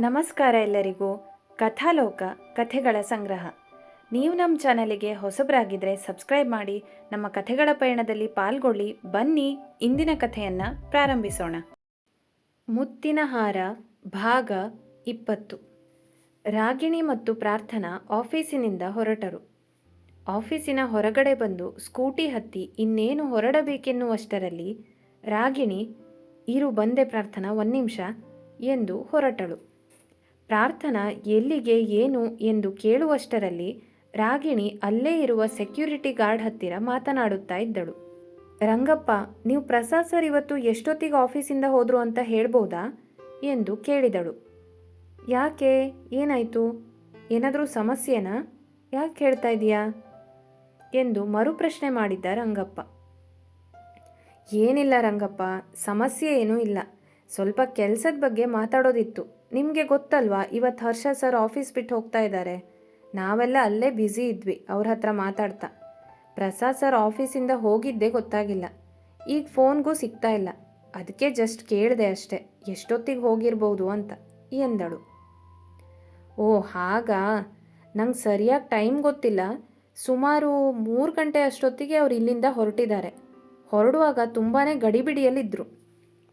ನಮಸ್ಕಾರ ಎಲ್ಲರಿಗೂ. ಕಥಾಲೋಕ ಕಥೆಗಳ ಸಂಗ್ರಹ. ನೀವು ನಮ್ಮ ಚಾನಲಿಗೆ ಹೊಸಬರಾಗಿದ್ದರೆ ಸಬ್ಸ್ಕ್ರೈಬ್ ಮಾಡಿ, ನಮ್ಮ ಕಥೆಗಳ ಪಯಣದಲ್ಲಿ ಪಾಲ್ಗೊಳ್ಳಿ. ಬನ್ನಿ ಇಂದಿನ ಕಥೆಯನ್ನು ಪ್ರಾರಂಭಿಸೋಣ. ಮುತ್ತಿನ ಹಾರ ಭಾಗ 20. ರಾಗಿಣಿ ಮತ್ತು ಪ್ರಾರ್ಥನಾ ಆಫೀಸಿನಿಂದ ಹೊರಟರು. ಆಫೀಸಿನ ಹೊರಗಡೆ ಬಂದು ಸ್ಕೂಟಿ ಹತ್ತಿ ಇನ್ನೇನು ಹೊರಡಬೇಕೆನ್ನುವಷ್ಟರಲ್ಲಿ ರಾಗಿಣಿ, ಇರು ಬಂದೆ ಪ್ರಾರ್ಥನಾ, 1 ನಿಮಿಷ ಎಂದು ಹೊರಟಳು. ಪ್ರಾರ್ಥನಾ ಎಲ್ಲಿಗೆ ಏನು ಎಂದು ಕೇಳುವಷ್ಟರಲ್ಲಿ ರಾಗಿಣಿ ಅಲ್ಲೇ ಇರುವ ಸೆಕ್ಯೂರಿಟಿ ಗಾರ್ಡ್ ಹತ್ತಿರ ಮಾತನಾಡುತ್ತಾ ಇದ್ದಳು. ರಂಗಪ್ಪ, ನೀವು ಪ್ರಸಾದ್ ಸರ್ ಇವತ್ತು ಎಷ್ಟೊತ್ತಿಗೆ ಆಫೀಸಿಂದ ಹೋದರು ಅಂತ ಹೇಳ್ಬೋದಾ ಎಂದು ಕೇಳಿದಳು. ಯಾಕೆ, ಏನಾಯಿತು? ಏನಾದರೂ ಸಮಸ್ಯೆನಾ? ಯಾಕೆ ಹೇಳ್ತಾ ಇದೀಯಾ ಎಂದು ಮರುಪ್ರಶ್ನೆ ಮಾಡಿದ್ದ ರಂಗಪ್ಪ. ಏನಿಲ್ಲ ರಂಗಪ್ಪ, ಸಮಸ್ಯೆ ಏನೂ ಇಲ್ಲ. ಸ್ವಲ್ಪ ಕೆಲಸದ ಬಗ್ಗೆ ಮಾತಾಡೋದಿತ್ತು. ನಿಮಗೆ ಗೊತ್ತಲ್ವಾ, ಇವತ್ತು ಹರ್ಷ ಸರ್ ಆಫೀಸ್ ಬಿಟ್ಟು ಹೋಗ್ತಾ ಇದ್ದಾರೆ. ನಾವೆಲ್ಲ ಅಲ್ಲೇ ಬ್ಯುಸಿ ಇದ್ವಿ ಅವ್ರ ಹತ್ರ ಮಾತಾಡ್ತಾ. ಪ್ರಸಾದ್ ಸರ್ ಆಫೀಸಿಂದ ಹೋಗಿದ್ದೇ ಗೊತ್ತಾಗಿಲ್ಲ. ಈಗ ಫೋನ್ಗೂ ಸಿಗ್ತಾ ಇಲ್ಲ. ಅದಕ್ಕೆ ಜಸ್ಟ್ ಕೇಳಿದೆ ಅಷ್ಟೆ, ಎಷ್ಟೊತ್ತಿಗೆ ಹೋಗಿರ್ಬೋದು ಅಂತ ಎಂದಳು. ಓ ಹಾಗಾ, ನಂಗೆ ಸರಿಯಾಗಿ ಟೈಮ್ ಗೊತ್ತಿಲ್ಲ. ಸುಮಾರು 3 ಗಂಟೆ ಅಷ್ಟೊತ್ತಿಗೆ ಅವ್ರು ಇಲ್ಲಿಂದ ಹೊರಟಿದ್ದಾರೆ. ಹೊರಡುವಾಗ ತುಂಬಾ ಗಡಿಬಿಡಿಯಲ್ಲಿದ್ದರು.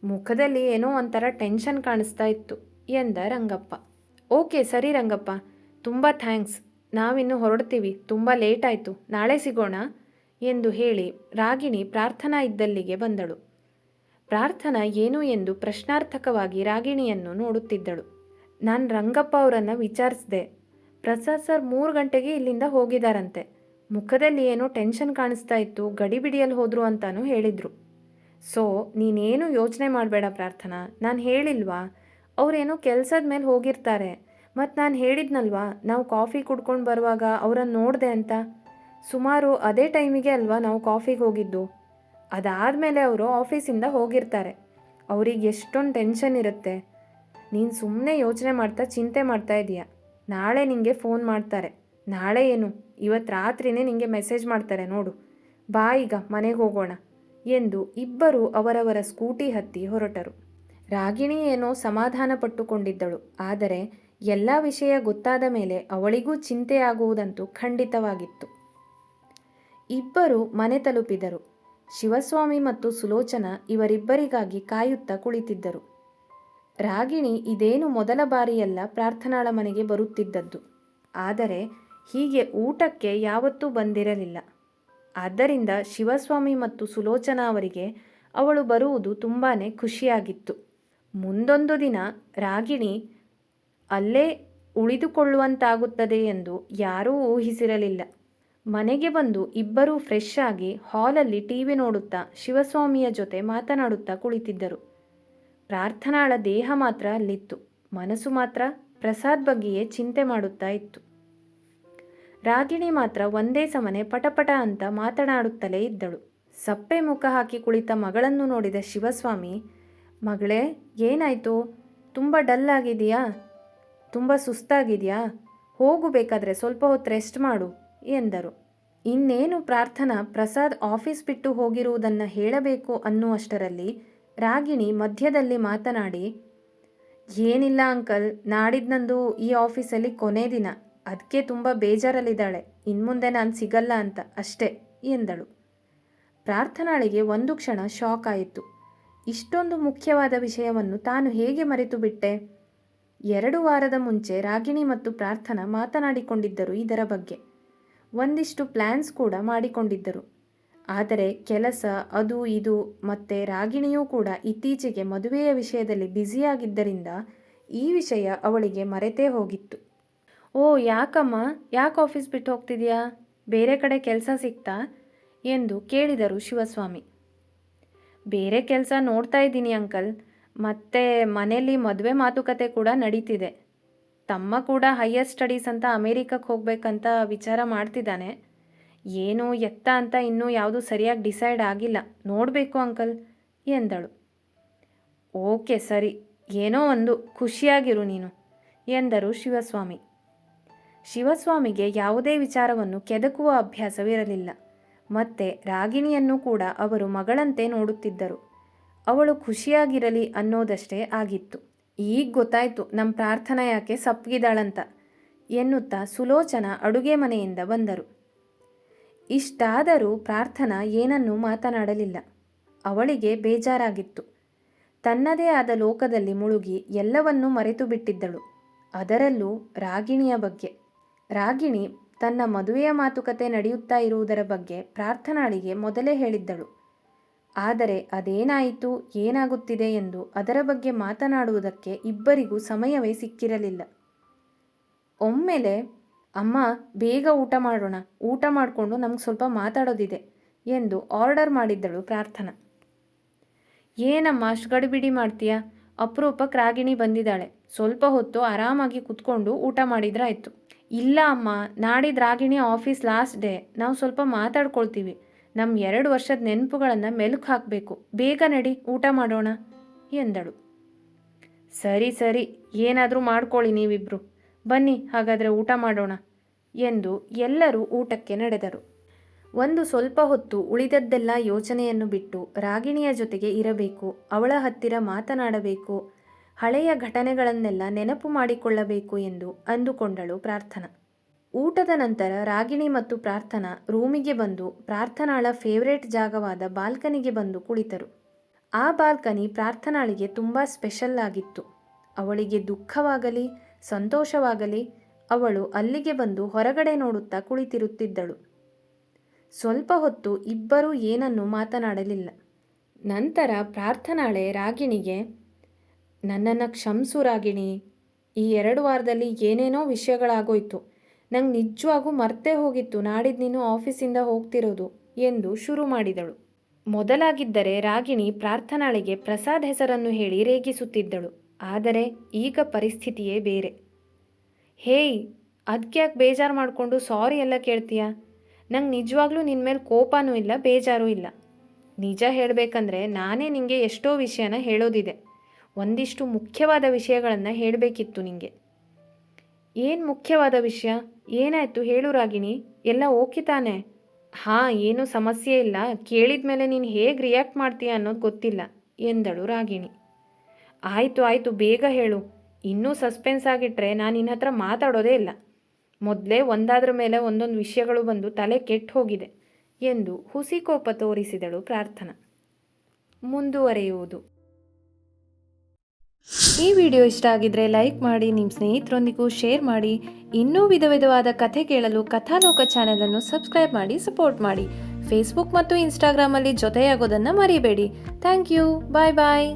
ಮುಖದಲ್ಲಿ ಏನೋ ಒಂಥರ ಟೆನ್ಷನ್ ಕಾಣಿಸ್ತಾ ಇತ್ತು ಎಂದ ರಂಗಪ್ಪ. ಓಕೆ ಸರಿ ರಂಗಪ್ಪ, ತುಂಬ ಥ್ಯಾಂಕ್ಸ್. ನಾವಿನ್ನು ಹೊರಡ್ತೀವಿ, ತುಂಬ ಲೇಟ್ ಆಯಿತು, ನಾಳೆ ಸಿಗೋಣ ಎಂದು ಹೇಳಿ ರಾಗಿಣಿ ಪ್ರಾರ್ಥನಾ ಇದ್ದಲ್ಲಿಗೆ ಬಂದಳು. ಪ್ರಾರ್ಥನಾ ಏನು ಎಂದು ಪ್ರಶ್ನಾರ್ಥಕವಾಗಿ ರಾಗಿಣಿಯನ್ನು ನೋಡುತ್ತಿದ್ದಳು. ನಾನು ರಂಗಪ್ಪ ಅವರನ್ನು ವಿಚಾರಿಸಿದೆ. ಪ್ರಸಾದ್ ಸರ್ 3 ಗಂಟೆಗೆ ಇಲ್ಲಿಂದ ಹೋಗಿದ್ದಾರಂತೆ. ಮುಖದಲ್ಲಿ ಏನೋ ಟೆನ್ಷನ್ ಕಾಣಿಸ್ತಾ ಇತ್ತು, ಗಡಿಬಿಡಿಯಲ್ಲಿ ಹೋದರು ಅಂತಾನೂ ಹೇಳಿದರು. ಸೊ ನೀನೇನು ಯೋಚನೆ ಮಾಡಬೇಡ ಪ್ರಾರ್ಥನಾ, ನಾನು ಹೇಳಿಲ್ವಾ ಅವರೇನೋ ಕೆಲಸದ ಮೇಲೆ ಹೋಗಿರ್ತಾರೆ. ಮತ್ತು ನಾನು ಹೇಳಿದ್ನಲ್ವಾ, ನಾವು ಕಾಫಿ ಕುಡ್ಕೊಂಡು ಬರುವಾಗ ಅವರನ್ನು ನೋಡಿದೆ ಅಂತ. ಸುಮಾರು ಅದೇ ಟೈಮಿಗೆ ಅಲ್ವಾ ನಾವು ಕಾಫಿಗೆ ಹೋಗಿದ್ದು. ಅದಾದಮೇಲೆ ಅವರು ಆಫೀಸಿಂದ ಹೋಗಿರ್ತಾರೆ. ಅವ್ರಿಗೆ ಎಷ್ಟೊಂದು ಟೆನ್ಷನ್ ಇರುತ್ತೆ. ನೀನು ಸುಮ್ಮನೆ ಯೋಚನೆ ಮಾಡ್ತಾ ಚಿಂತೆ ಮಾಡ್ತಾ ಇದೀಯ. ನಾಳೆ ನಿನಗೆ ಫೋನ್ ಮಾಡ್ತಾರೆ. ನಾಳೆ ಏನು, ಇವತ್ತು ರಾತ್ರಿನೇ ನಿನಗೆ ಮೆಸೇಜ್ ಮಾಡ್ತಾರೆ ನೋಡು. ಬಾ ಈಗ ಮನೆಗೆ ಹೋಗೋಣ ಎಂದು ಇಬ್ಬರು ಅವರವರ ಸ್ಕೂಟಿ ಹತ್ತಿ ಹೊರಟರು. ರಾಗಿಣಿ ಏನೋ ಸಮಾಧಾನ ಪಟ್ಟುಕೊಂಡಿದ್ದಳು. ಆದರೆ ಎಲ್ಲ ವಿಷಯ ಗೊತ್ತಾದ ಮೇಲೆ ಅವಳಿಗೂ ಚಿಂತೆಯಾಗುವುದಂತೂ ಖಂಡಿತವಾಗಿತ್ತು. ಇಬ್ಬರು ಮನೆ ತಲುಪಿದರು. ಶಿವಸ್ವಾಮಿ ಮತ್ತು ಸುಲೋಚನಾ ಇವರಿಬ್ಬರಿಗಾಗಿ ಕಾಯುತ್ತಾ ಕುಳಿತಿದ್ದರು. ರಾಗಿಣಿ ಇದೇನು ಮೊದಲ ಬಾರಿಯಲ್ಲ ಪ್ರಾರ್ಥನಾಳ ಮನೆಗೆ ಬರುತ್ತಿದ್ದದ್ದು. ಆದರೆ ಹೀಗೆ ಊಟಕ್ಕೆ ಯಾವತ್ತೂ ಬಂದಿರಲಿಲ್ಲ. ಆದ್ದರಿಂದ ಶಿವಸ್ವಾಮಿ ಮತ್ತು ಸುಲೋಚನಾ ಅವರಿಗೆ ಅವಳು ಬರುವುದು ತುಂಬಾ ಖುಷಿಯಾಗಿತ್ತು. ಮುಂದೊಂದು ದಿನ ರಾಗಿಣಿ ಅಲ್ಲೇ ಉಳಿದುಕೊಳ್ಳುವಂತಾಗುತ್ತದೆ ಎಂದು ಯಾರೂ ಊಹಿಸಿರಲಿಲ್ಲ. ಮನೆಗೆ ಬಂದು ಇಬ್ಬರೂ ಫ್ರೆಶ್ ಆಗಿ ಹಾಲಲ್ಲಿ ಟಿವಿ ನೋಡುತ್ತಾ ಶಿವಸ್ವಾಮಿಯ ಜೊತೆ ಮಾತನಾಡುತ್ತಾ ಕುಳಿತಿದ್ದರು. ಪ್ರಾರ್ಥನಾಳ ದೇಹ ಮಾತ್ರ ಅಲ್ಲಿತ್ತು, ಮನಸ್ಸು ಮಾತ್ರ ಪ್ರಸಾದ್ ಬಗ್ಗೆಯೇ ಚಿಂತೆ ಮಾಡುತ್ತಾ ಇತ್ತು. ರಾಗಿಣಿ ಮಾತ್ರ ಒಂದೇ ಸಮನೆ ಪಟಪಟ ಅಂತ ಮಾತನಾಡುತ್ತಲೇ ಇದ್ದಳು. ಸಪ್ಪೆ ಮುಖ ಹಾಕಿ ಕುಳಿತ ಮಗಳನ್ನು ನೋಡಿದ ಶಿವಸ್ವಾಮಿ, ಮಗಳೇ ಏನಾಯಿತು, ತುಂಬ ಡಲ್ ಆಗಿದೆಯಾ, ತುಂಬ ಸುಸ್ತಾಗಿದೆಯಾ, ಹೋಗು, ಬೇಕಾದರೆ ಸ್ವಲ್ಪ ಹೊತ್ತು ರೆಸ್ಟ್ ಮಾಡು ಎಂದರು. ಇನ್ನೇನು ಪ್ರಾರ್ಥನಾ ಪ್ರಸಾದ್ ಆಫೀಸ್ ಬಿಟ್ಟು ಹೋಗಿರುವುದನ್ನು ಹೇಳಬೇಕು ಅನ್ನುವಷ್ಟರಲ್ಲಿ ರಾಗಿಣಿ ಮಧ್ಯದಲ್ಲಿ ಮಾತನಾಡಿ, ಏನಿಲ್ಲ ಅಂಕಲ್, ನಾಡಿದ್ದು ಈ ಆಫೀಸಲ್ಲಿ ಕೊನೆ ದಿನ, ಅದಕ್ಕೆ ತುಂಬ ಬೇಜಾರಲ್ಲಿದ್ದಾಳೆ. ಇನ್ಮುಂದೆ ನಾನು ಸಿಗಲ್ಲ ಅಂತ ಅಷ್ಟೇ ಎಂದಳು. ಪ್ರಾರ್ಥನಾಳಿಗೆ ಒಂದು ಕ್ಷಣ ಶಾಕ್ ಆಯಿತು. ಇಷ್ಟೊಂದು ಮುಖ್ಯವಾದ ವಿಷಯವನ್ನು ತಾನು ಹೇಗೆ ಮರೆತು ಬಿಟ್ಟೆ? 2 ವಾರದ ಮುಂಚೆ ರಾಗಿಣಿ ಮತ್ತು ಪ್ರಾರ್ಥನಾ ಮಾತನಾಡಿಕೊಂಡಿದ್ದರು ಇದರ ಬಗ್ಗೆ. ಒಂದಿಷ್ಟು ಪ್ಲ್ಯಾನ್ಸ್ ಕೂಡ ಮಾಡಿಕೊಂಡಿದ್ದರು. ಆದರೆ ಕೆಲಸ ಅದು ಇದು ಮತ್ತು ರಾಗಿಣಿಯೂ ಕೂಡ ಇತ್ತೀಚೆಗೆ ಮದುವೆಯ ವಿಷಯದಲ್ಲಿ ಬ್ಯುಸಿಯಾಗಿದ್ದರಿಂದ ಈ ವಿಷಯ ಅವಳಿಗೆ ಮರೆತೇ ಹೋಗಿತ್ತು. ಓ ಯಾಕಮ್ಮ, ಯಾಕೆ ಆಫೀಸ್ ಬಿಟ್ಟು ಹೋಗ್ತಿದ್ಯಾ? ಬೇರೆ ಕಡೆ ಕೆಲಸ ಸಿಗ್ತಾ ಎಂದು ಕೇಳಿದರು ಶಿವಸ್ವಾಮಿ. ಬೇರೆ ಕೆಲಸ ನೋಡ್ತಾ ಇದ್ದೀನಿ ಅಂಕಲ್. ಮತ್ತು ಮನೆಯಲ್ಲಿ ಮದುವೆ ಮಾತುಕತೆ ಕೂಡ ನಡೀತಿದೆ. ತಮ್ಮ ಕೂಡ ಹೈಯರ್ ಸ್ಟಡೀಸ್ ಅಂತ ಅಮೇರಿಕಕ್ಕೆ ಹೋಗ್ಬೇಕಂತ ವಿಚಾರ ಮಾಡ್ತಿದ್ದಾನೆ. ಏನು ಎತ್ತ ಅಂತ ಇನ್ನೂ ಯಾವುದೂ ಸರಿಯಾಗಿ ಡಿಸೈಡ್ ಆಗಿಲ್ಲ, ನೋಡಬೇಕು ಅಂಕಲ್ ಎಂದಳು. ಓಕೆ ಸರಿ, ಏನೋ ಒಂದು ಖುಷಿಯಾಗಿರು ನೀನು ಎಂದರು ಶಿವಸ್ವಾಮಿ. ಶಿವಸ್ವಾಮಿಗೆ ಯಾವುದೇ ವಿಚಾರವನ್ನು ಕೆದಕುವ ಅಭ್ಯಾಸವಿರಲಿಲ್ಲ. ಮತ್ತು ರಾಗಿಣಿಯನ್ನು ಕೂಡ ಅವರು ಮಗಳಂತೆ ನೋಡುತ್ತಿದ್ದರು. ಅವಳು ಖುಷಿಯಾಗಿರಲಿ ಅನ್ನೋದಷ್ಟೇ ಆಗಿತ್ತು. ಈಗ ಗೊತ್ತಾಯ್ತು ನಮ್ಮ ಪ್ರಾರ್ಥನಾ ಯಾಕೆ ಸಪ್ಪಗಿದ್ದಾಳಂತ ಎನ್ನುತ್ತಾ ಸುಲೋಚನಾ ಅಡುಗೆ ಮನೆಯಿಂದ ಬಂದರು. ಇಷ್ಟಾದರೂ ಪ್ರಾರ್ಥನಾ ಏನನ್ನೂ ಮಾತನಾಡಲಿಲ್ಲ. ಅವಳಿಗೆ ಬೇಜಾರಾಗಿತ್ತು. ತನ್ನದೇ ಆದ ಲೋಕದಲ್ಲಿ ಮುಳುಗಿ ಎಲ್ಲವನ್ನೂ ಮರೆತು ಬಿಟ್ಟಿದ್ದಳು. ಅದರಲ್ಲೂ ರಾಗಿಣಿಯ ಬಗ್ಗೆ. ರಾಗಿಣಿ ತನ್ನ ಮದುವೆಯ ಮಾತುಕತೆ ನಡೆಯುತ್ತಾ ಇರುವುದರ ಬಗ್ಗೆ ಪ್ರಾರ್ಥನಾಳಿಗೆ ಮೊದಲೇ ಹೇಳಿದ್ದಳು. ಆದರೆ ಅದೇನಾಯಿತು, ಏನಾಗುತ್ತಿದೆ ಎಂದು ಅದರ ಬಗ್ಗೆ ಮಾತನಾಡುವುದಕ್ಕೆ ಇಬ್ಬರಿಗೂ ಸಮಯವೇ ಸಿಕ್ಕಿರಲಿಲ್ಲ. ಒಮ್ಮೆಲೆ, ಅಮ್ಮ ಬೇಗ ಊಟ ಮಾಡೋಣ, ಊಟ ಮಾಡಿಕೊಂಡು ನಮ್ಗೆ ಸ್ವಲ್ಪ ಮಾತಾಡೋದಿದೆ ಎಂದು ಆರ್ಡರ್ ಮಾಡಿದ್ದಳು ಪ್ರಾರ್ಥನಾ. ಏನಮ್ಮ ಅಷ್ಟು ಗಡಿಬಿಡಿ ಮಾಡ್ತೀಯಾ? ಅಪರೂಪಕ್ಕೆ ರಾಗಿಣಿ ಬಂದಿದ್ದಾಳೆ, ಸ್ವಲ್ಪ ಹೊತ್ತು ಆರಾಮಾಗಿ ಕುತ್ಕೊಂಡು ಊಟ ಮಾಡಿದ್ರಾಯ್ತು. ಇಲ್ಲ ಅಮ್ಮ, ನಾಡಿದ್ದು ರಾಗಿಣಿ ಆಫೀಸ್ ಲಾಸ್ಟ್ ಡೇ, ನಾವು ಸ್ವಲ್ಪ ಮಾತಾಡ್ಕೊಳ್ತೀವಿ. ನಮ್ಮ 2 ವರ್ಷದ ನೆನಪುಗಳನ್ನು ಮೆಲುಕು ಹಾಕಬೇಕು. ಬೇಗ ನಡಿ, ಊಟ ಮಾಡೋಣ ಎಂದಳು. ಸರಿ ಸರಿ, ಏನಾದರೂ ಮಾಡ್ಕೊಳ್ಳಿ ನೀವಿಬ್ರು. ಬನ್ನಿ ಹಾಗಾದರೆ ಊಟ ಮಾಡೋಣ ಎಂದು ಎಲ್ಲರೂ ಊಟಕ್ಕೆ ನಡೆದರು. ಒಂದು ಸ್ವಲ್ಪ ಹೊತ್ತು ಉಳಿದದ್ದೆಲ್ಲ ಯೋಚನೆಯನ್ನು ಬಿಟ್ಟು ರಾಗಿಣಿಯ ಜೊತೆಗೆ ಇರಬೇಕು, ಅವಳ ಹತ್ತಿರ ಮಾತನಾಡಬೇಕು, ಹಳೆಯ ಘಟನೆಗಳನ್ನೆಲ್ಲ ನೆನಪು ಮಾಡಿಕೊಳ್ಳಬೇಕು ಎಂದು ಅಂದುಕೊಂಡಳು ಪ್ರಾರ್ಥನಾ. ಊಟದ ನಂತರ ರಾಗಿಣಿ ಮತ್ತು ಪ್ರಾರ್ಥನಾ ರೂಮಿಗೆ ಬಂದು ಪ್ರಾರ್ಥನಾಳ ಫೇವ್ರೇಟ್ ಜಾಗವಾದ ಬಾಲ್ಕನಿಗೆ ಬಂದು ಕುಳಿತರು. ಆ ಬಾಲ್ಕನಿ ಪ್ರಾರ್ಥನಾಳಿಗೆ ತುಂಬ ಸ್ಪೆಷಲ್ ಆಗಿತ್ತು. ಅವಳಿಗೆ ದುಃಖವಾಗಲಿ ಸಂತೋಷವಾಗಲಿ ಅವಳು ಅಲ್ಲಿಗೆ ಬಂದು ಹೊರಗಡೆ ನೋಡುತ್ತಾ ಕುಳಿತಿರುತ್ತಿದ್ದಳು. ಸ್ವಲ್ಪ ಹೊತ್ತು ಇಬ್ಬರೂ ಏನನ್ನೂ ಮಾತನಾಡಲಿಲ್ಲ. ನಂತರ ಪ್ರಾರ್ಥನಾಳೆ ರಾಗಿಣಿಗೆ, ನನ್ನನ್ನು ಕ್ಷಮಿಸು ರಾಗಿಣಿ, ಈ 2 ವಾರದಲ್ಲಿ ಏನೇನೋ ವಿಷಯಗಳಾಗೋಯ್ತು. ನಂಗೆ ನಿಜವಾಗೂ ಮರ್ತೇ ಹೋಗಿತ್ತು ನಾಡಿದ್ದು ನೀನು ಆಫೀಸಿಂದ ಹೋಗ್ತಿರೋದು ಎಂದು ಶುರು ಮಾಡಿದಳು. ಮೊದಲಾಗಿದ್ದರೆ ರಾಗಿಣಿ ಪ್ರಾರ್ಥನಾಳಿಗೆ ಪ್ರಸಾದ್ ಹೆಸರನ್ನು ಹೇಳಿ ರೇಗಿಸುತ್ತಿದ್ದಳು. ಆದರೆ ಈಗ ಪರಿಸ್ಥಿತಿಯೇ ಬೇರೆ. ಹೇಯ್, ಅದಕ್ಯಾಕೆ ಬೇಜಾರು ಮಾಡಿಕೊಂಡು ಸಾರಿ ಎಲ್ಲ ಕೇಳ್ತೀಯಾ? ನಂಗೆ ನಿಜವಾಗ್ಲೂ ನಿನ್ನ ಮೇಲೆ ಕೋಪನೂ ಇಲ್ಲ, ಬೇಜಾರೂ ಇಲ್ಲ. ನಿಜ ಹೇಳಬೇಕಂದ್ರೆ ನಾನೇ ನಿನಗೆ ಎಷ್ಟೋ ವಿಷಯನ ಹೇಳೋದಿದೆ. ಒಂದಿಷ್ಟು ಮುಖ್ಯವಾದ ವಿಷಯಗಳನ್ನು ಹೇಳಬೇಕಿತ್ತು ನಿನಗೆ. ಏನು ಮುಖ್ಯವಾದ ವಿಷಯ? ಏನಾಯಿತು ಹೇಳು ರಾಗಿಣಿ, ಎಲ್ಲ ಓಕೆ ತಾನೆ? ಹಾಂ, ಏನೂ ಸಮಸ್ಯೆ ಇಲ್ಲ. ಕೇಳಿದ ಮೇಲೆ ನೀನು ಹೇಗೆ ರಿಯಾಕ್ಟ್ ಮಾಡ್ತೀಯ ಅನ್ನೋದು ಗೊತ್ತಿಲ್ಲ ಎಂದಳು ರಾಗಿಣಿ. ಆಯಿತು ಆಯಿತು, ಬೇಗ ಹೇಳು. ಇನ್ನೂ ಸಸ್ಪೆನ್ಸ್ ಆಗಿಟ್ರೆ ನಾನು ನಿನ್ನ ಹತ್ರ ಮಾತಾಡೋದೇ ಇಲ್ಲ. ಮೊದಲೇ ಒಂದಾದ್ರ ಮೇಲೆ ಒಂದೊಂದು ವಿಷಯಗಳು ಬಂದು ತಲೆ ಕೆಟ್ಟು ಹೋಗಿದೆ ಎಂದು ಹುಸಿಕೋಪ ತೋರಿಸಿದಳು ಪ್ರಾರ್ಥನಾ. ಮುಂದುವರೆಯುವುದು. ಈ ವಿಡಿಯೋ ಇಷ್ಟ ಆಗಿದ್ರೆ ಲೈಕ್ ಮಾಡಿ, ನಿಮ್ಮ ಸ್ನೇಹಿತರೊಂದಿಗೂ ಶೇರ್ ಮಾಡಿ. ಇನ್ನೂ ವಿಧವಾದ ಕಥೆ ಕೇಳಲು ಕಥಾಲೋಕ ಚಾನೆಲನ್ನು ಸಬ್ಸ್ಕ್ರೈಬ್ ಮಾಡಿ ಸಪೋರ್ಟ್ ಮಾಡಿ. ಫೇಸ್ಬುಕ್ ಮತ್ತು ಇನ್ಸ್ಟಾಗ್ರಾಮಲ್ಲಿ ಜೊತೆಯಾಗೋದನ್ನು ಮರಿಬೇಡಿ. Thank you. Bye bye.